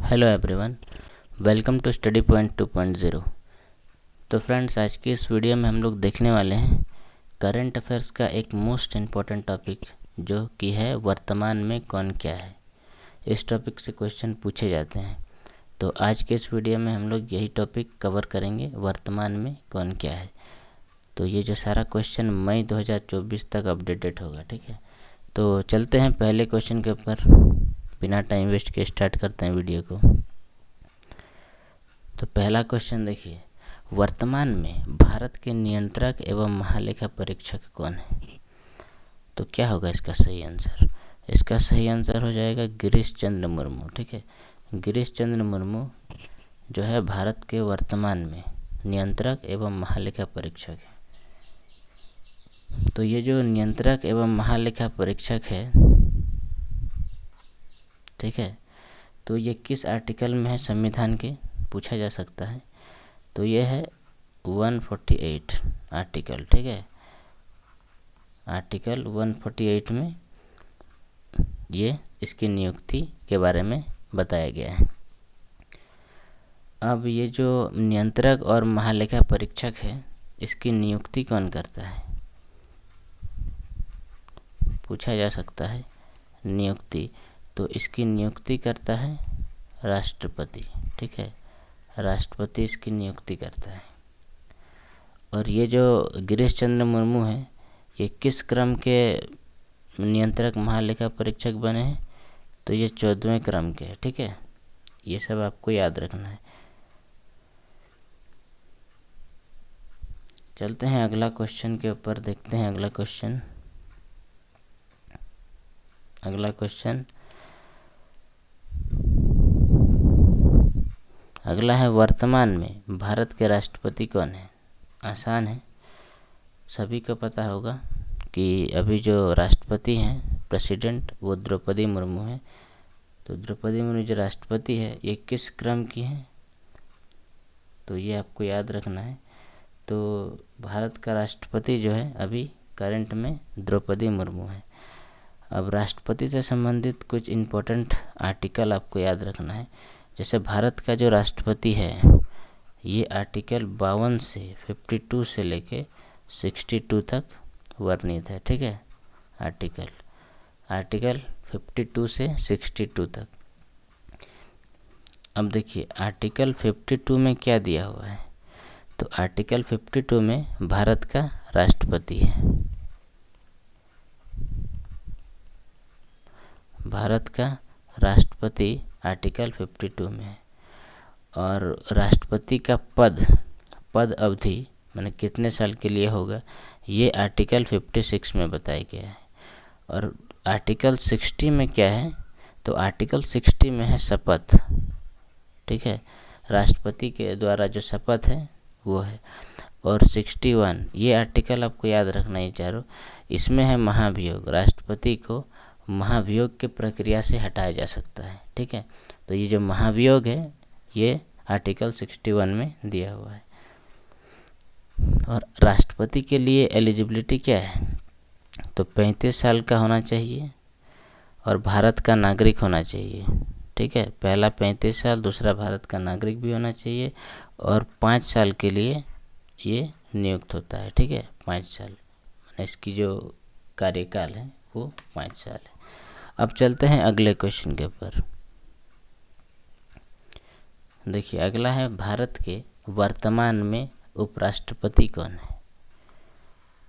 Hello everyone, welcome to study point 2.0। तो friends, आज की इस वीडियो में हम लोग देखने वाले हैं करंट अफेयर्स का एक मोस्ट इम्पॉर्टेंट टॉपिक, जो कि है वर्तमान में कौन क्या है। इस टॉपिक से क्वेश्चन पूछे जाते हैं। तो आज के इस वीडियो में हम लोग यही टॉपिक कवर करेंगे, वर्तमान में कौन क्या है। तो ये जो सारा क्वेश्चन मई 2024 तक अपडेटेड होगा, ठीक है। तो चलते हैं पहले क्वेश्चन के ऊपर, बिना टाइम वेस्ट के स्टार्ट करते हैं वीडियो को। तो पहला क्वेश्चन देखिए, वर्तमान में भारत के नियंत्रक एवं महालेखा परीक्षक कौन है? तो क्या होगा इसका सही आंसर? इसका सही आंसर हो जाएगा गिरीश चंद्र मुर्मू, ठीक है। गिरीश चंद्र मुर्मू जो है भारत के वर्तमान में नियंत्रक एवं महालेखा परीक्षक है। तो ये जो नियंत्रक एवं महालेखा परीक्षक है, ठीक है, तो ये किस आर्टिकल में है संविधान के, पूछा जा सकता है। तो ये है 148 आर्टिकल, ठीक है। आर्टिकल 148 में ये इसकी नियुक्ति के बारे में बताया गया है। अब ये जो नियंत्रक और महालेखा परीक्षक है, इसकी नियुक्ति कौन करता है, पूछा जा सकता है। नियुक्ति, तो इसकी नियुक्ति करता है राष्ट्रपति, ठीक है। राष्ट्रपति इसकी नियुक्ति करता है। और ये जो गिरीश चंद्र मुर्मू है, ये किस क्रम के नियंत्रक महालेखा परीक्षक बने हैं? तो ये 14वें क्रम के, ठीक है। ये सब आपको याद रखना है। चलते हैं अगला क्वेश्चन के ऊपर, देखते हैं अगला क्वेश्चन। अगला है, वर्तमान में भारत के राष्ट्रपति कौन है? आसान है, सभी को पता होगा कि अभी जो राष्ट्रपति हैं, प्रेसिडेंट, वो द्रौपदी मुर्मू है। तो द्रौपदी मुर्मू जो राष्ट्रपति है, ये किस क्रम की है? तो ये आपको याद रखना है। तो भारत का राष्ट्रपति जो है अभी करंट में द्रौपदी मुर्मू है। अब राष्ट्रपति से संबंधित कुछ इम्पोर्टेंट आर्टिकल आपको याद रखना है। जैसे भारत का जो राष्ट्रपति है, ये आर्टिकल 52 से 52 से लेके 62 तक वर्णित है, ठीक है। आर्टिकल 52 से 62 तक। अब देखिए आर्टिकल 52 में क्या दिया हुआ है। तो आर्टिकल 52 में भारत का राष्ट्रपति है, भारत का राष्ट्रपति आर्टिकल 52 में है। और राष्ट्रपति का पद अवधि माने कितने साल के लिए होगा, ये आर्टिकल 56 में बताया गया है। और आर्टिकल 60 में क्या है? तो आर्टिकल 60 में है शपथ, ठीक है। राष्ट्रपति के द्वारा जो शपथ है वो है। और 61 ये आर्टिकल आपको याद रखना है चारों। इसमें है महाभियोग, राष्ट्रपति को महाभियोग की प्रक्रिया से हटाया जा सकता है, ठीक है। तो ये जो महाभियोग है, ये आर्टिकल 61 में दिया हुआ है। और राष्ट्रपति के लिए एलिजिबिलिटी क्या है? तो 35 साल का होना चाहिए और भारत का नागरिक होना चाहिए, ठीक है। पहला 35 साल, दूसरा भारत का नागरिक भी होना चाहिए। और 5 साल के लिए ये नियुक्त होता है, ठीक है। 5 साल इसकी जो कार्यकाल है वो 5 साल है। अब चलते हैं अगले क्वेश्चन के ऊपर। देखिए अगला है, भारत के वर्तमान में उपराष्ट्रपति कौन है?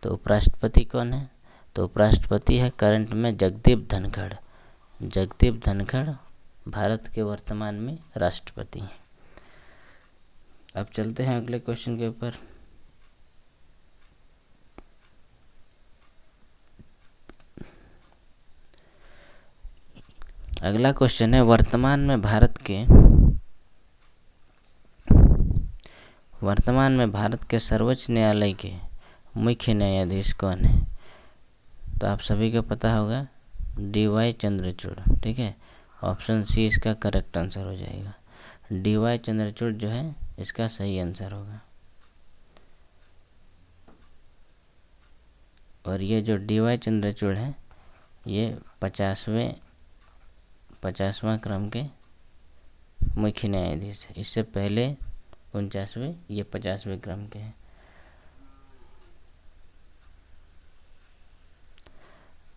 तो उपराष्ट्रपति कौन है? तो उपराष्ट्रपति है करंट में जगदीप धनखड़। जगदीप धनखड़ भारत के वर्तमान में राष्ट्रपति हैं। अब चलते हैं अगले क्वेश्चन के ऊपर। अगला क्वेश्चन है, वर्तमान में भारत के सर्वोच्च न्यायालय के मुख्य न्यायाधीश कौन है? तो आप सभी को पता होगा DY चंद्रचूड़, ठीक है। ऑप्शन सी इसका करेक्ट आंसर हो जाएगा। DY चंद्रचूड़ जो है इसका सही आंसर होगा। और ये जो DY चंद्रचूड़ है, ये 50वां क्रम के मुख्य न्यायाधीश। इससे पहले 49वें, ये 50वें क्रम के हैं।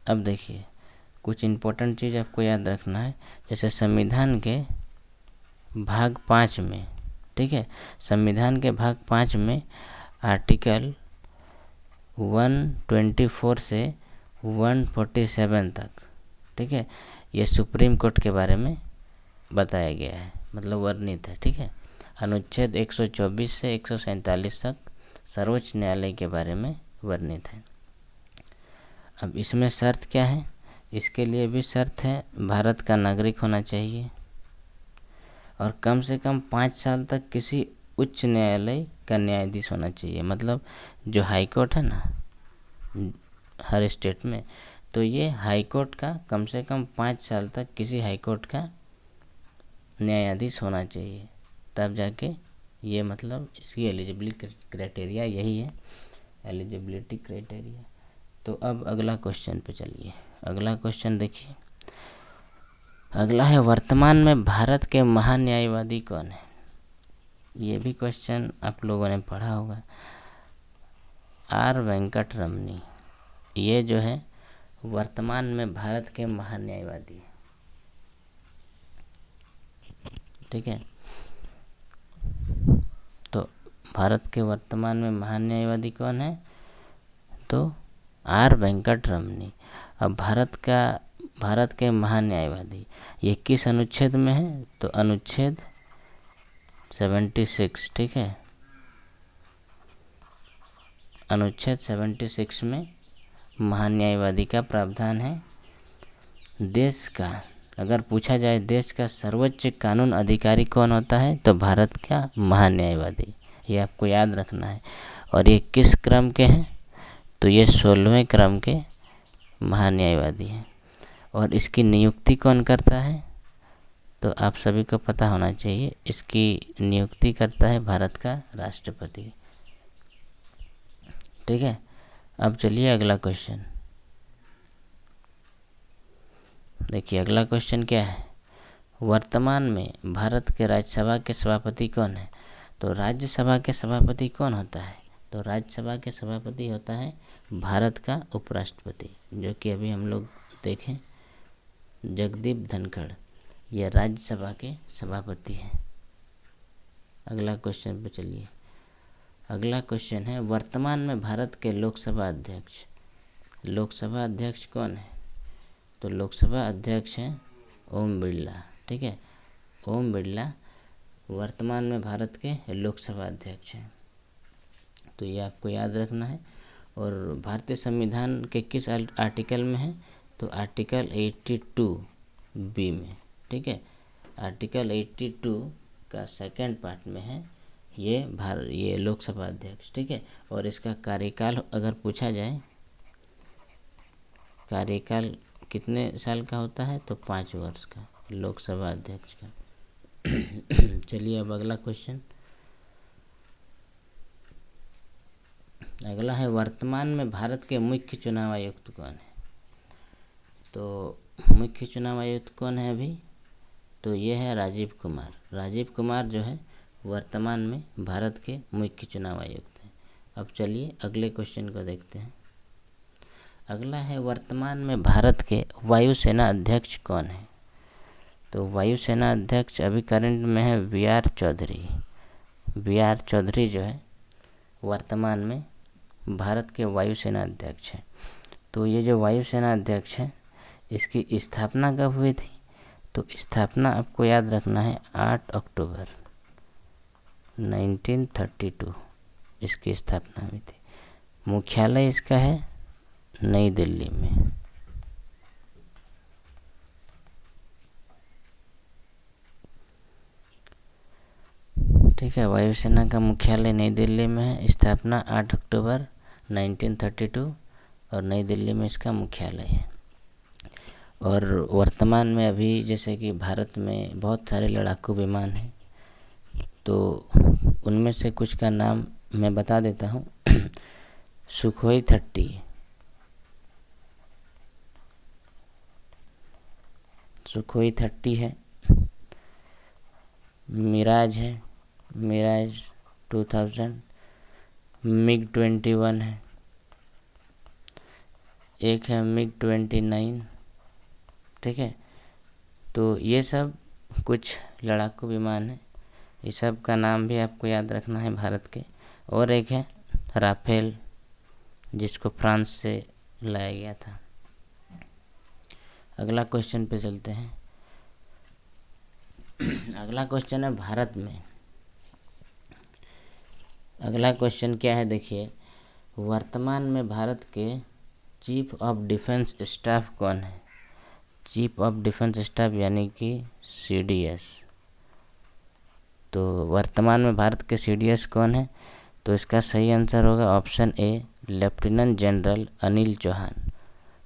अब देखिए कुछ इम्पोर्टेंट चीज़ आपको याद रखना है। जैसे संविधान के भाग 5 में, ठीक है, संविधान के भाग 5 में आर्टिकल 124 से 147 तक, ठीक है, ये सुप्रीम कोर्ट के बारे में बताया गया है, मतलब वर्णित है, ठीक है। अनुच्छेद 124 से 147 तक सर्वोच्च न्यायालय के बारे में वर्णित है। अब इसमें शर्त क्या है? इसके लिए भी शर्त है, भारत का नागरिक होना चाहिए और कम से कम 5 साल तक किसी उच्च न्यायालय का न्यायाधीश होना चाहिए। मतलब जो हाई कोर्ट है ना हर स्टेट में, तो ये हाई कोर्ट का कम से कम 5 साल तक किसी हाई कोर्ट का न्यायाधीश होना चाहिए, तब जाके ये, मतलब इसकी एलिजिबिलिटी क्राइटेरिया यही है, एलिजिबिलिटी क्राइटेरिया। तो अब अगला क्वेश्चन पे चलिए। अगला क्वेश्चन देखिए, अगला है वर्तमान में भारत के महान्यायवादी कौन है? ये भी क्वेश्चन आप लोगों ने पढ़ा होगा। आर वेंकट रमनी, ये जो है वर्तमान में भारत के महान्यायवादी हैं, ठीक है। तो भारत के वर्तमान में महान्यायवादी कौन है? तो आर वेंकट रमनी। अब भारत के महान्यायवादी ये किस अनुच्छेद में है? तो अनुच्छेद 76, ठीक है, अनुच्छेद 76 में महान्यायवादी का प्रावधान है। देश का, अगर पूछा जाए देश का सर्वोच्च कानून अधिकारी कौन होता है, तो भारत का महान्यायवादी, ये आपको याद रखना है। और ये किस क्रम के हैं? तो ये 16वें क्रम के महान्यायवादी हैं। और इसकी नियुक्ति कौन करता है? तो आप सभी को पता होना चाहिए, इसकी नियुक्ति करता है भारत का राष्ट्रपति, ठीक है। अब चलिए अगला क्वेश्चन देखिए। अगला क्वेश्चन क्या है? वर्तमान में भारत के राज्यसभा के सभापति कौन है? तो राज्यसभा के सभापति कौन होता है? तो राज्यसभा के सभापति होता है भारत का उपराष्ट्रपति, जो कि अभी हम लोग देखें, जगदीप धनखड़, यह राज्यसभा के सभापति हैं। अगला क्वेश्चन पे चलिए। अगला क्वेश्चन है, वर्तमान में भारत के लोकसभा अध्यक्ष, लोकसभा अध्यक्ष कौन है? तो लोकसभा अध्यक्ष हैं ओम बिरला, ठीक है। ओम बिरला वर्तमान में भारत के लोकसभा अध्यक्ष हैं, तो ये आपको याद रखना है। और भारतीय संविधान के किस आर्टिकल में है? तो आर्टिकल 82B में, ठीक है, आर्टिकल 82 का सेकंड पार्ट में है ये लोकसभा अध्यक्ष, ठीक है। और इसका कार्यकाल अगर पूछा जाए, कार्यकाल कितने साल का होता है? तो 5 वर्ष का लोकसभा अध्यक्ष का। चलिए अब अगला क्वेश्चन। अगला है, वर्तमान में भारत के मुख्य चुनाव आयुक्त कौन है? तो मुख्य चुनाव आयुक्त कौन है अभी? तो ये है राजीव कुमार। राजीव कुमार जो है वर्तमान में भारत के मुख्य चुनाव आयुक्त हैं। अब चलिए अगले क्वेश्चन को देखते हैं। अगला है, वर्तमान में भारत के वायुसेना अध्यक्ष कौन है? तो वायुसेना अध्यक्ष अभी करंट में है वी.आर. चौधरी। वी.आर. चौधरी जो है वर्तमान में भारत के वायुसेना अध्यक्ष हैं। तो ये जो वायुसेना अध्यक्ष है, इसकी स्थापना कब हुई थी? तो स्थापना आपको याद रखना है 8 अक्टूबर 1932 इसकी स्थापना हुई थी। मुख्यालय इसका है नई दिल्ली में, ठीक है। वायुसेना का मुख्यालय नई दिल्ली में है। स्थापना 8 अक्टूबर 1932 और नई दिल्ली में इसका मुख्यालय है। और वर्तमान में अभी जैसे कि भारत में बहुत सारे लड़ाकू विमान हैं, तो उनमें से कुछ का नाम मैं बता देता हूँ। सुखोई 30, सुखोई 30 है। मिराज है, मिराज 2000, MiG-21 है, एक है MiG-29, ठीक है। तो ये सब कुछ लड़ाकू विमान है, ये सब का नाम भी आपको याद रखना है भारत के। और एक है राफेल, जिसको फ्रांस से लाया गया था। अगला क्वेश्चन पे चलते हैं। अगला क्वेश्चन है भारत में। अगला क्वेश्चन क्या है, देखिए, वर्तमान में भारत के चीफ ऑफ डिफेंस स्टाफ कौन है? चीफ ऑफ डिफेंस स्टाफ यानी कि CDS। तो वर्तमान में भारत के CDS कौन है? तो इसका सही आंसर होगा option A, lieutenant general Anil Chauhan,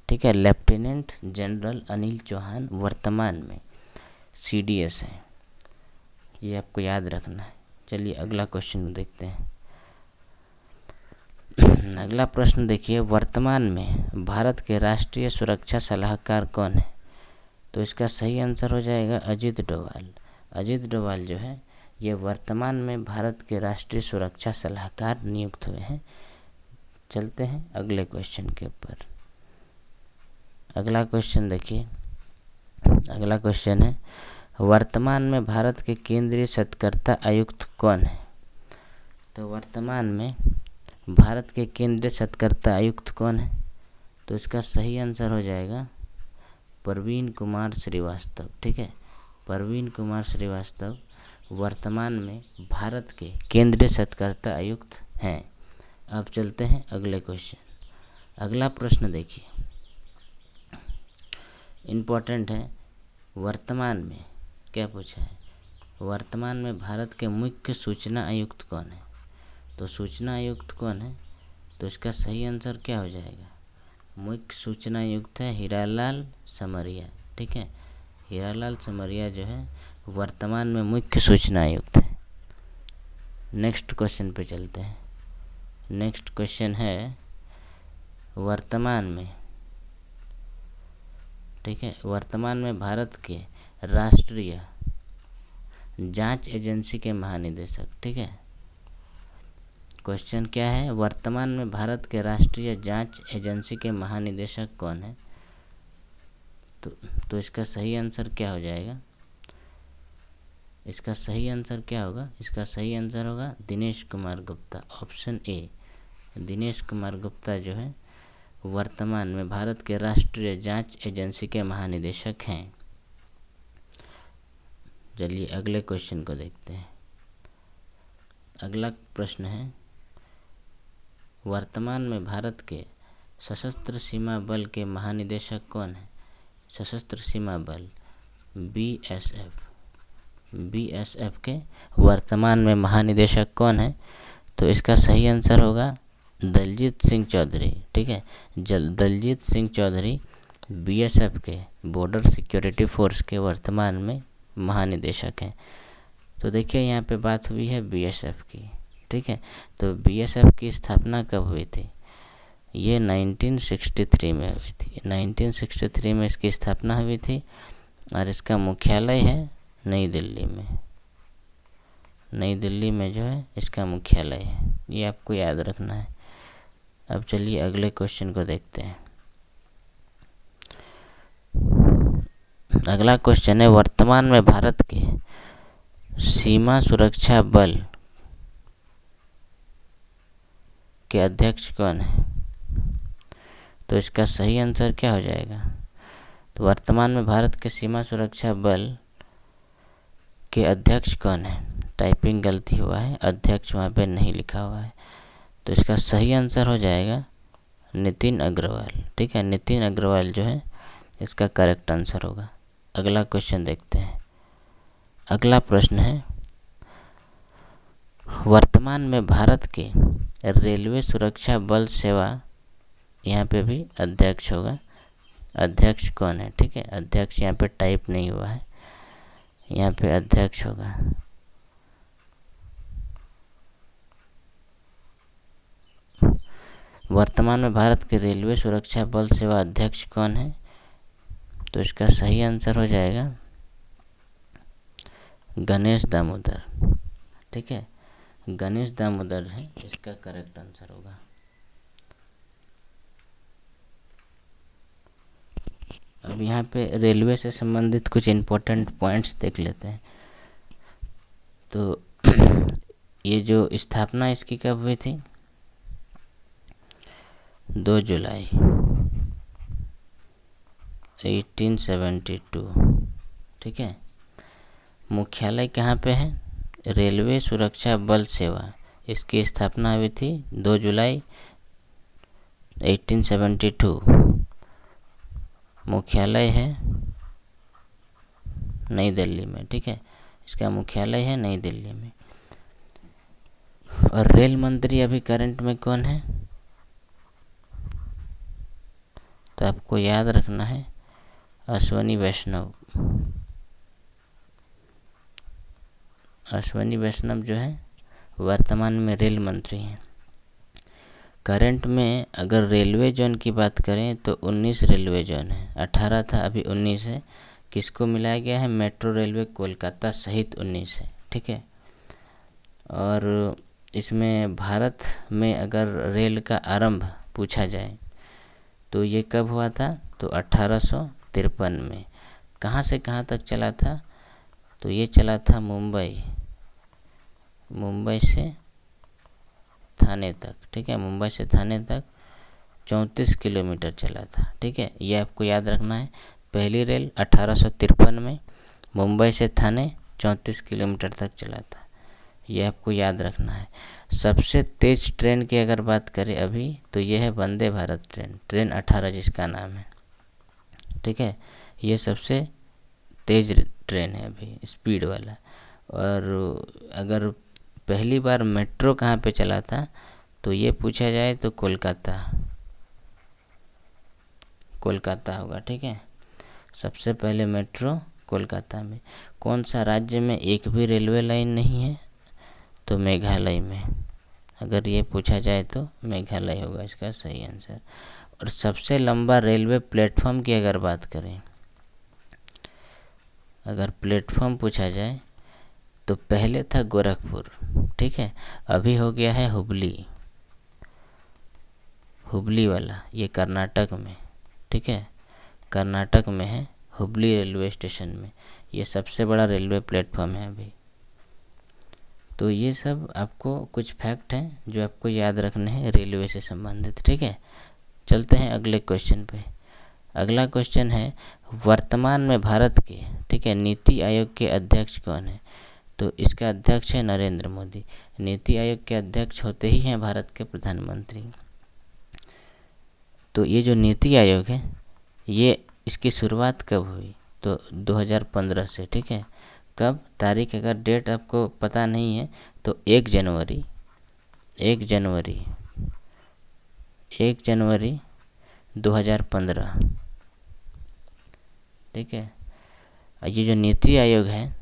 ठीक है। लेफ्टिनेंट जनरल अनिल चौहान वर्तमान में CDS है, ये आपको याद रखना है। चलिए अगला क्वेश्चन देखते हैं। अगला प्रश्न देखिए, वर्तमान में भारत के राष्ट्रीय सुरक्षा सलाहकार कौन है? तो इसका सही आंसर हो जाएगा अजीत डोभाल। अजीत डोभाल जो है ये वर्तमान में भारत के राष्ट्रीय सुरक्षा सलाहकार नियुक्त हुए हैं। चलते हैं अगले क्वेश्चन के ऊपर। अगला क्वेश्चन देखिए, अगला क्वेश्चन है, वर्तमान में भारत के केंद्रीय सत्कर्ता आयुक्त कौन है? तो वर्तमान में भारत के केंद्रीय सत्कर्ता आयुक्त कौन है? तो इसका सही आंसर हो जाएगा प्रवीण कुमार श्रीवास्तव, ठीक है। प्रवीण कुमार श्रीवास्तव वर्तमान में भारत के केंद्रीय सत्कर्ता आयुक्त हैं। अब चलते हैं अगले क्वेश्चन। अगला प्रश्न देखिए, इम्पोर्टेंट है। वर्तमान में क्या पूछा है? वर्तमान में भारत के मुख्य सूचना आयुक्त कौन है? तो सूचना आयुक्त कौन है? तो इसका सही आंसर क्या हो जाएगा? मुख्य सूचना आयुक्त है हीरालाल समरिया, ठीक है। हीरालाल समरिया जो है वर्तमान में मुख्य सूचना आयुक्त है। नेक्स्ट क्वेश्चन पे चलते हैं। नेक्स्ट क्वेश्चन है, वर्तमान में, ठीक है, वर्तमान में भारत के राष्ट्रीय जांच एजेंसी के महानिदेशक, ठीक है। क्वेश्चन क्या है, वर्तमान में भारत के राष्ट्रीय जांच एजेंसी के महानिदेशक कौन है? तो इसका सही आंसर क्या हो जाएगा? इसका सही आंसर क्या होगा? इसका सही आंसर होगा दिनेश कुमार गुप्ता, ऑप्शन ए। दिनेश कुमार गुप्ता जो है वर्तमान में भारत के राष्ट्रीय जांच एजेंसी के महानिदेशक हैं। चलिए अगले क्वेश्चन को देखते हैं। अगला प्रश्न है, वर्तमान में भारत के सशस्त्र सीमा बल के महानिदेशक कौन है? सशस्त्र सीमा बल BSF के वर्तमान में महानिदेशक कौन है? तो इसका सही आंसर होगा दलजीत सिंह चौधरी, ठीक है। दलजीत सिंह चौधरी BSF के बॉर्डर सिक्योरिटी फोर्स के वर्तमान में महानिदेशक हैं। तो देखिए यहाँ पे बात हुई है BSF की, ठीक है। तो BSF की स्थापना कब हुई थी? ये 1963 में हुई थी। 1963 में इसकी स्थापना हुई थी और इसका मुख्यालय है नई दिल्ली में। नई दिल्ली में जो है इसका मुख्यालय है, ये आपको याद रखना है। अब चलिए अगले क्वेश्चन को देखते हैं। अगला क्वेश्चन है, वर्तमान में भारत के सीमा सुरक्षा बल के अध्यक्ष कौन है? तो इसका सही आंसर क्या हो जाएगा? तो वर्तमान में भारत के सीमा सुरक्षा बल के अध्यक्ष कौन है? टाइपिंग गलती हुआ है, अध्यक्ष वहाँ पे नहीं लिखा हुआ है। तो इसका सही आंसर हो जाएगा नितिन अग्रवाल, ठीक है। नितिन अग्रवाल जो है इसका करेक्ट आंसर होगा। अगला क्वेश्चन देखते हैं। अगला प्रश्न है, वर्तमान में भारत के रेलवे सुरक्षा बल सेवा, यहाँ पे भी अध्यक्ष होगा। अध्यक्ष कौन है? ठीक है, अध्यक्ष यहाँ पे टाइप नहीं हुआ है, यहाँ पे अध्यक्ष होगा। वर्तमान में भारत के रेलवे सुरक्षा बल सेवा अध्यक्ष कौन है? तो इसका सही आंसर हो जाएगा गणेश दामोदर, ठीक है, गणेश दामोदर है इसका करेक्ट आंसर होगा। अब यहाँ पे रेलवे से संबंधित कुछ इम्पोर्टेंट पॉइंट्स देख लेते हैं। तो ये जो स्थापना इसकी कब हुई थी? 2 जुलाई 1872, ठीक है। मुख्यालय कहाँ पे है? रेलवे सुरक्षा बल सेवा, इसकी स्थापना हुई थी 2 जुलाई 1872। मुख्यालय है नई दिल्ली में, ठीक है, इसका मुख्यालय है नई दिल्ली में। और रेल मंत्री अभी करंट में कौन है? तो आपको याद रखना है अश्विनी वैष्णव। अश्विनी वैष्णव जो है वर्तमान में रेल मंत्री हैं। करंट में अगर रेलवे जोन की बात करें तो 19 रेलवे जोन है, 18 था अभी 19 है। किसको मिलाया गया है? मेट्रो रेलवे कोलकाता सहित 19 है, ठीक है। और इसमें भारत में अगर रेल का आरंभ पूछा जाए तो ये कब हुआ था? तो 1853 में। कहाँ से कहाँ तक चला था? तो ये चला था मुंबई से थाने तक, ठीक है, मुंबई से थाने तक 34 किलोमीटर चला था, ठीक है। ये आपको याद रखना है। पहली रेल 1853 में मुंबई से थाने 34 किलोमीटर तक चला था, ये आपको याद रखना है। सबसे तेज़ ट्रेन की अगर बात करें अभी तो ये है वंदे भारत ट्रेन 18 जिसका नाम है, ठीक है। ये सबसे तेज़ ट्रेन है अभी, स्पीड वाला। और अगर पहली बार मेट्रो कहाँ पे चला था तो ये पूछा जाए तो कोलकाता होगा, ठीक है। सबसे पहले मेट्रो कोलकाता में। कौन सा राज्य में एक भी रेलवे लाइन नहीं है? तो मेघालय में। अगर ये पूछा जाए तो मेघालय होगा इसका सही आंसर। और सबसे लंबा रेलवे प्लेटफॉर्म की अगर बात करें, अगर प्लेटफॉर्म पूछा जाए तो पहले था गोरखपुर, ठीक है, अभी हो गया है हुबली वाला, ये कर्नाटक में, ठीक है, कर्नाटक में है हुबली रेलवे स्टेशन में। ये सबसे बड़ा रेलवे प्लेटफॉर्म है अभी। तो ये सब आपको कुछ फैक्ट हैं जो आपको याद रखने हैं रेलवे से संबंधित, ठीक है। चलते हैं अगले क्वेश्चन पे। अगला क्वेश्चन है वर्तमान में भारत के, ठीक है, नीति आयोग के अध्यक्ष कौन है? तो इसका अध्यक्ष है नरेंद्र मोदी। नीति आयोग के अध्यक्ष होते ही हैं भारत के प्रधानमंत्री। तो ये जो नीति आयोग है ये इसकी शुरुआत कब हुई? तो 2015 से, ठीक है। कब? तारीख अगर डेट आपको पता नहीं है तो 1 जनवरी 2015, ठीक है। ये जो नीति आयोग है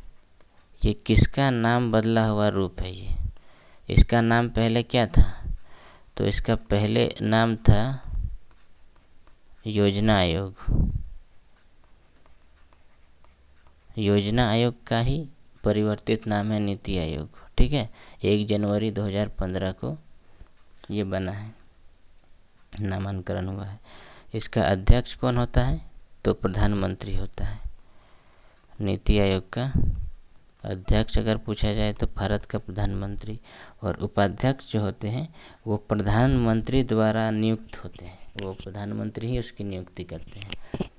ये किसका नाम बदला हुआ रूप है? ये इसका नाम पहले क्या था? तो इसका पहले नाम था योजना आयोग का ही परिवर्तित नाम है नीति आयोग, ठीक है। 1 जनवरी 2015 को ये बना है, नामांकन हुआ है। इसका अध्यक्ष कौन होता है? तो प्रधानमंत्री होता है। नीति आयोग का अध्यक्ष अगर पूछा जाए तो भारत का प्रधानमंत्री, और उपाध्यक्ष जो होते हैं वो प्रधानमंत्री द्वारा नियुक्त होते हैं, वो प्रधानमंत्री ही उसकी नियुक्ति करते हैं।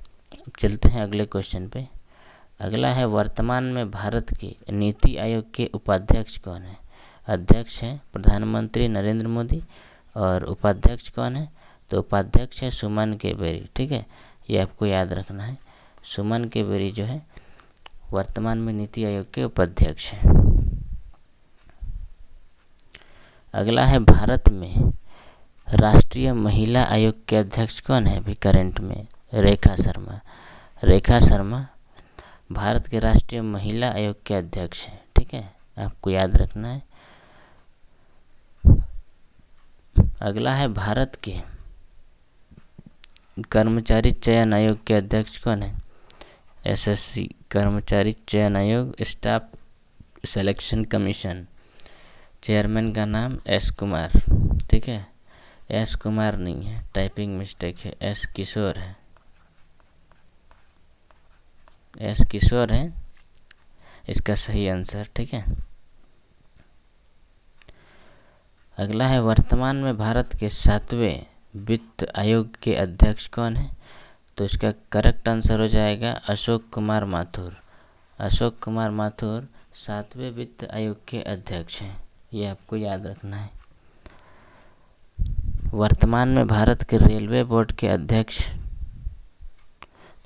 चलते हैं अगले क्वेश्चन पे। अगला है वर्तमान में भारत के नीति आयोग के उपाध्यक्ष कौन है? अध्यक्ष है प्रधानमंत्री नरेंद्र मोदी, और उपाध्यक्ष कौन है? तो उपाध्यक्ष है सुमन के बेरी, ठीक है, ये आपको याद रखना है। सुमन के बेरी जो है वर्तमान में नीति आयोग के उपाध्यक्ष हैं। अगला है भारत में राष्ट्रीय महिला आयोग के अध्यक्ष कौन है अभी करंट में? रेखा शर्मा भारत के राष्ट्रीय महिला आयोग के अध्यक्ष हैं, ठीक है, आपको याद रखना है। अगला है भारत के कर्मचारी चयन आयोग के अध्यक्ष कौन है? एसएससी कर्मचारी चयन आयोग, स्टाफ सिलेक्शन कमीशन, चेयरमैन का नाम एस कुमार, ठीक है, एस कुमार नहीं है, टाइपिंग मिस्टेक है, एस किशोर है, एस किशोर है इसका सही आंसर, ठीक है। अगला है वर्तमान में भारत के 7वें वित्त आयोग के अध्यक्ष कौन है? तो इसका करेक्ट आंसर हो जाएगा अशोक कुमार माथुर। अशोक कुमार माथुर 7वें वित्त आयोग के अध्यक्ष हैं, ये आपको याद रखना है। वर्तमान में भारत के रेलवे बोर्ड के अध्यक्ष,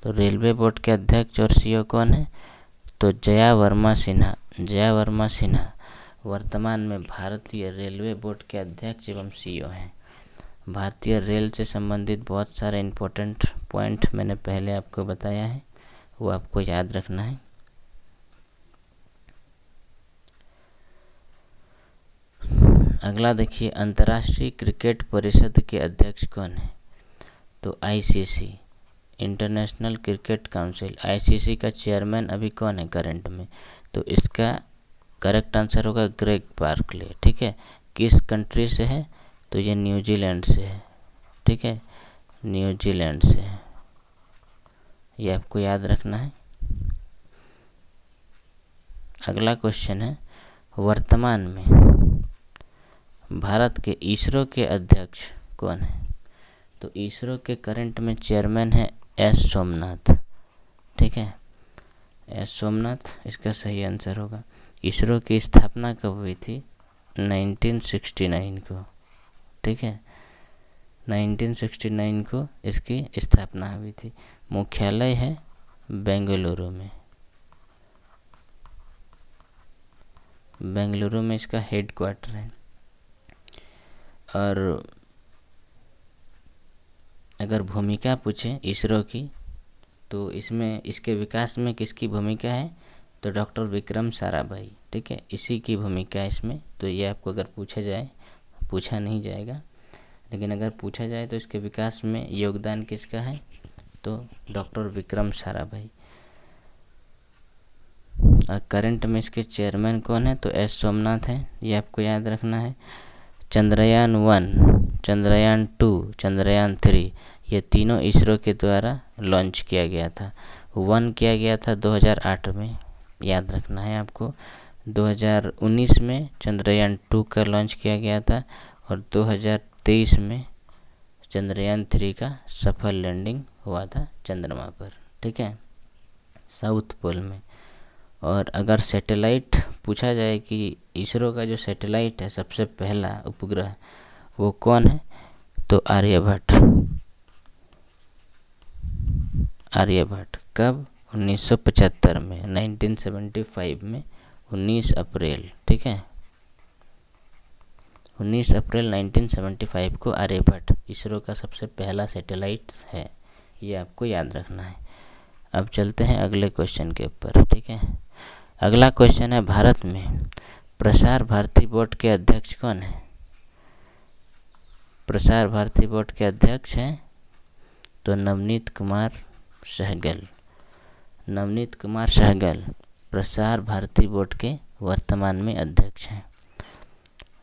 तो रेलवे बोर्ड के अध्यक्ष और सीईओ कौन है? तो जया वर्मा सिन्हा। जया वर्मा सिन्हा वर्तमान में भारतीय रेलवे बोर्ड के अध्यक्ष एवं सीईओ हैं। भारतीय रेल से संबंधित बहुत सारे इम्पोर्टेंट पॉइंट मैंने पहले आपको बताया है, वो आपको याद रखना है। अगला देखिए, अंतर्राष्ट्रीय क्रिकेट परिषद के अध्यक्ष कौन है? तो ICC, international cricket council, ICC का चेयरमैन अभी कौन है करंट में? तो इसका करेक्ट आंसर होगा ग्रेग बार्कले, ठीक है। किस कंट्री से है? तो ये न्यूजीलैंड से है, ठीक है, न्यूजीलैंड से है, ये आपको याद रखना है। अगला क्वेश्चन है, वर्तमान में भारत के इसरो के अध्यक्ष कौन है? तो इसरो के करंट में चेयरमैन है एस सोमनाथ, ठीक है, एस सोमनाथ इसका सही आंसर होगा। इसरो की स्थापना कब हुई थी? 1969 को, ठीक है, 1969 को इसकी स्थापना हुई थी। मुख्यालय है बेंगलुरु में, बेंगलुरु में इसका हेड क्वार्टर है। और अगर भूमिका पूछे इसरो की, तो इसमें इसके विकास में किसकी भूमिका है? तो डॉक्टर विक्रम साराभाई, ठीक है, इसी की भूमिका है इसमें। तो ये आपको अगर पूछा जाए, पूछा नहीं जाएगा, लेकिन अगर पूछा जाए तो इसके विकास में योगदान किसका है? तो डॉक्टर विक्रम साराभाई। और करंट में इसके चेयरमैन कौन है? तो एस सोमनाथ हैं, ये आपको याद रखना है। चंद्रयान 1, चंद्रयान 2, चंद्रयान 3, ये तीनों इसरो के द्वारा लॉन्च किया गया था। 1 किया गया था 2008 में, याद रखना है आपको। 2019 में चंद्रयान 2 का लॉन्च किया गया था और 2023 में चंद्रयान 3 का सफल लैंडिंग हुआ था चंद्रमा पर, ठीक है, साउथ पोल में। और अगर सैटेलाइट पूछा जाए कि इसरो का जो सैटेलाइट है सबसे पहला उपग्रह, वो कौन है? तो आर्यभट्ट। आर्यभट्ट कब? 1975 में, 1975 में 19 अप्रैल, ठीक है, 19 अप्रैल 1975 को आर्यभट्ट इसरो का सबसे पहला सैटेलाइट है, ये आपको याद रखना है। अब चलते हैं अगले क्वेश्चन के ऊपर, ठीक है। अगला क्वेश्चन है, भारत में प्रसार भारती बोर्ड के अध्यक्ष कौन है? प्रसार भारती बोर्ड के अध्यक्ष हैं तो नवनीत कुमार सहगल। नवनीत कुमार सहगल प्रसार भारती बोर्ड के वर्तमान में अध्यक्ष हैं।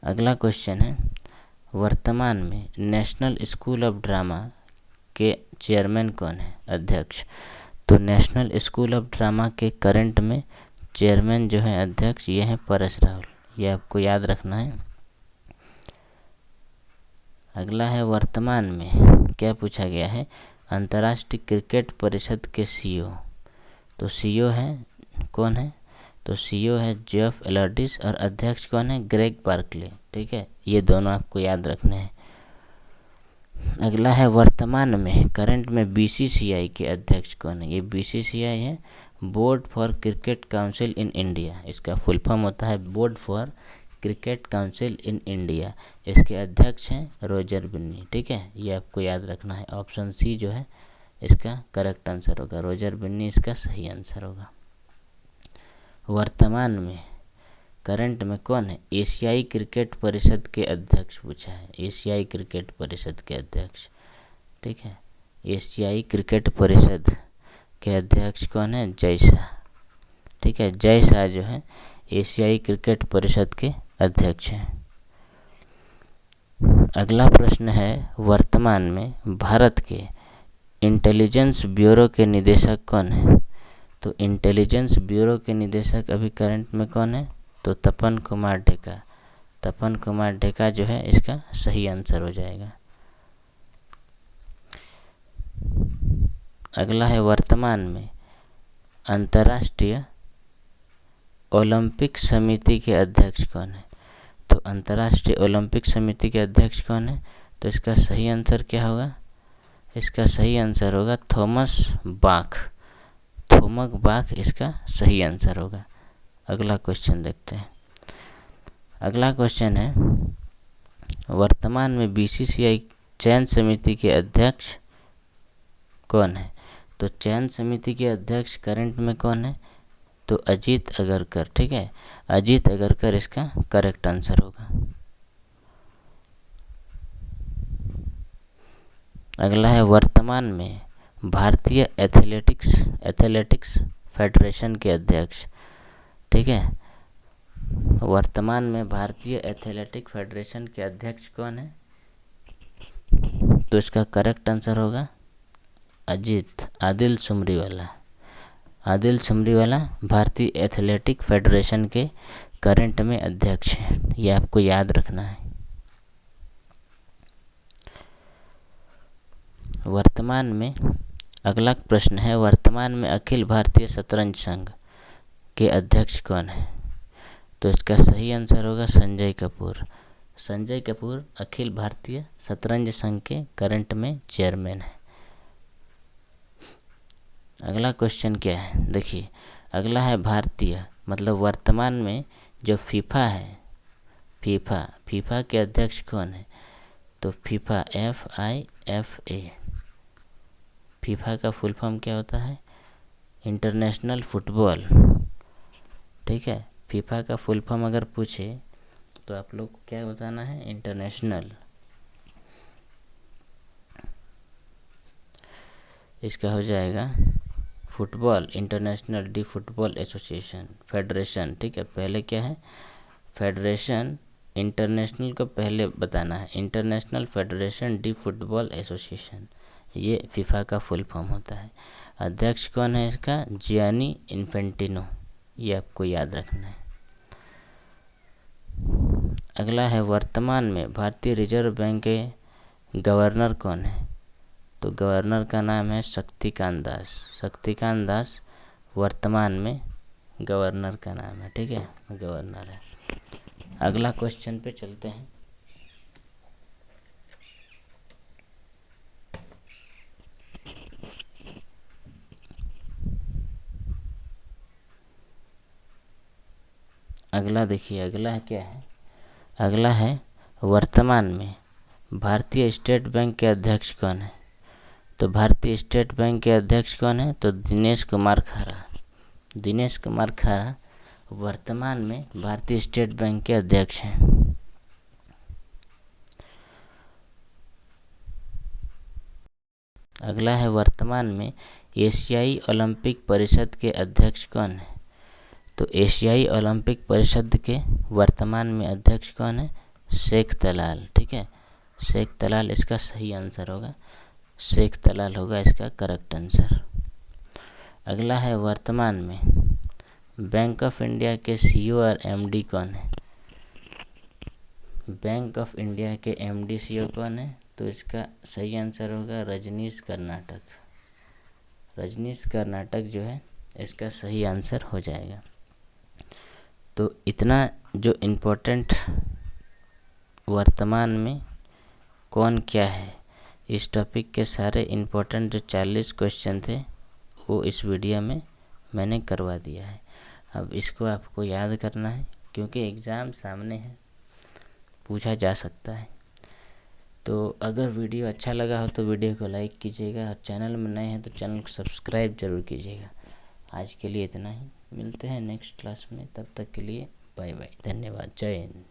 अगला क्वेश्चन है, वर्तमान में नेशनल स्कूल ऑफ ड्रामा के चेयरमैन कौन है? अध्यक्ष। तो नेशनल स्कूल ऑफ ड्रामा के करंट में चेयरमैन जो है अध्यक्ष, ये हैं परेश रावल, ये आपको याद रखना है। अगला है, वर्तमान में क्या पूछा गया है? अंतर्राष्ट्रीय क्रिकेट परिषद के सीईओ। तो सीईओ है कौन है? तो सीईओ है जेफ एलर्डिस और अध्यक्ष कौन है? ग्रेग बार्कले, ठीक है, ये दोनों आपको याद रखने हैं। अगला है, वर्तमान में करंट में बीसीसीआई के अध्यक्ष कौन है? ये बीसीसीआई है board for cricket council in India, इसका फुल फॉर्म होता है board for cricket council in India. इसके अध्यक्ष हैं रोजर बिन्नी, ठीक है, ये आपको याद रखना है। ऑप्शन सी जो है इसका करेक्ट आंसर होगा, रोजर बिन्नी इसका सही आंसर होगा। वर्तमान में करंट में कौन है? एशियाई क्रिकेट परिषद के अध्यक्ष पूछा है, एशियाई क्रिकेट परिषद के अध्यक्ष, ठीक है, एशियाई क्रिकेट परिषद के अध्यक्ष कौन है? जय शाह, ठीक है, जय शाह जो है एशियाई क्रिकेट परिषद के अध्यक्ष हैं। अगला प्रश्न है, वर्तमान में भारत के इंटेलिजेंस ब्यूरो के निदेशक कौन है? तो इंटेलिजेंस ब्यूरो के निदेशक अभी करंट में कौन है? तो तपन कुमार डेका। तपन कुमार डेका जो है इसका सही आंसर हो जाएगा। अगला है, वर्तमान में अंतर्राष्ट्रीय ओलंपिक समिति के अध्यक्ष कौन है? तो अंतर्राष्ट्रीय ओलंपिक समिति के अध्यक्ष कौन है? तो इसका सही आंसर क्या होगा? इसका सही आंसर होगा थॉमस बाख। थॉमस बाख इसका सही आंसर होगा। अगला क्वेश्चन देखते हैं। अगला क्वेश्चन है, वर्तमान में बीसीसीआई चयन समिति के अध्यक्ष कौन है? तो चयन समिति के अध्यक्ष करंट में कौन है? तो अजीत अगरकर। ठीक है, अजीत अगरकर इसका करेक्ट आंसर होगा। अगला है, वर्तमान में भारतीय एथलेटिक्स फेडरेशन के अध्यक्ष। ठीक है, वर्तमान में भारतीय एथलेटिक फेडरेशन के अध्यक्ष कौन है? तो इसका करेक्ट आंसर होगा आदिल सुमरीवाला। आदिल सुमरीवाला भारतीय एथलेटिक फेडरेशन के करंट में अध्यक्ष हैं, ये आपको याद रखना है। वर्तमान में अगला प्रश्न है, वर्तमान में अखिल भारतीय शतरंज संघ के अध्यक्ष कौन है? तो इसका सही आंसर होगा संजय कपूर। संजय कपूर अखिल भारतीय शतरंज संघ के करंट में चेयरमैन है। अगला क्वेश्चन क्या है, देखिए अगला है, भारतीय मतलब वर्तमान में जो फीफा है, फीफा के अध्यक्ष कौन है? तो फीफा FIFA, फीफा का फुल फॉर्म क्या होता है? International football. ठीक है, फीफा का फुल फॉर्म अगर पूछे तो आप लोग को क्या बताना है? इंटरनेशनल। इसका हो जाएगा football international D football association federation. ठीक है, पहले क्या है? फेडरेशन, इंटरनेशनल को पहले बताना है। International federation D football association, ये फीफा का फुल फॉर्म होता है। अध्यक्ष कौन है इसका? जियानी इन्फेंटिनो, ये आपको याद रखना है। अगला है, वर्तमान में भारतीय रिजर्व बैंक के गवर्नर कौन है? तो गवर्नर का नाम है शक्तिकांत दास। शक्तिकांत दास वर्तमान में गवर्नर का नाम है। ठीक है, गवर्नर है। अगला क्वेश्चन पे चलते हैं। अगला देखिए, अगला है क्या है? अगला है, वर्तमान में भारतीय स्टेट बैंक के अध्यक्ष कौन है? तो भारतीय स्टेट बैंक के अध्यक्ष कौन है? तो दिनेश कुमार खारा। दिनेश कुमार खारा वर्तमान में भारतीय स्टेट बैंक के अध्यक्ष हैं। अगला है, वर्तमान में एशियाई ओलंपिक परिषद के अध्यक्ष कौन है? तो एशियाई ओलंपिक परिषद के वर्तमान में अध्यक्ष कौन है? शेख तलाल। ठीक है, शेख तलाल इसका सही आंसर होगा। शेख तलाल होगा इसका करेक्ट आंसर। अगला है, वर्तमान में बैंक ऑफ इंडिया के CEO और MD कौन है? बैंक ऑफ इंडिया के MD CEO कौन है? तो इसका सही आंसर होगा रजनीश कर्नाटक। रजनीश कर्नाटक जो है इसका सही आंसर हो जाएगा। तो इतना जो इम्पोर्टेंट वर्तमान में कौन क्या है, इस टॉपिक के सारे इम्पोर्टेंट जो 40 क्वेश्चन थे वो इस वीडियो में मैंने करवा दिया है। अब इसको आपको याद करना है क्योंकि एग्ज़ाम सामने है, पूछा जा सकता है। तो अगर वीडियो अच्छा लगा हो तो वीडियो को लाइक कीजिएगा, और चैनल में नए हैं तो चैनल को सब्सक्राइब जरूर कीजिएगा। आज के लिए इतना ही, मिलते हैं नेक्स्ट क्लास में, तब तक के लिए बाय बाय, धन्यवाद, जय हिंद।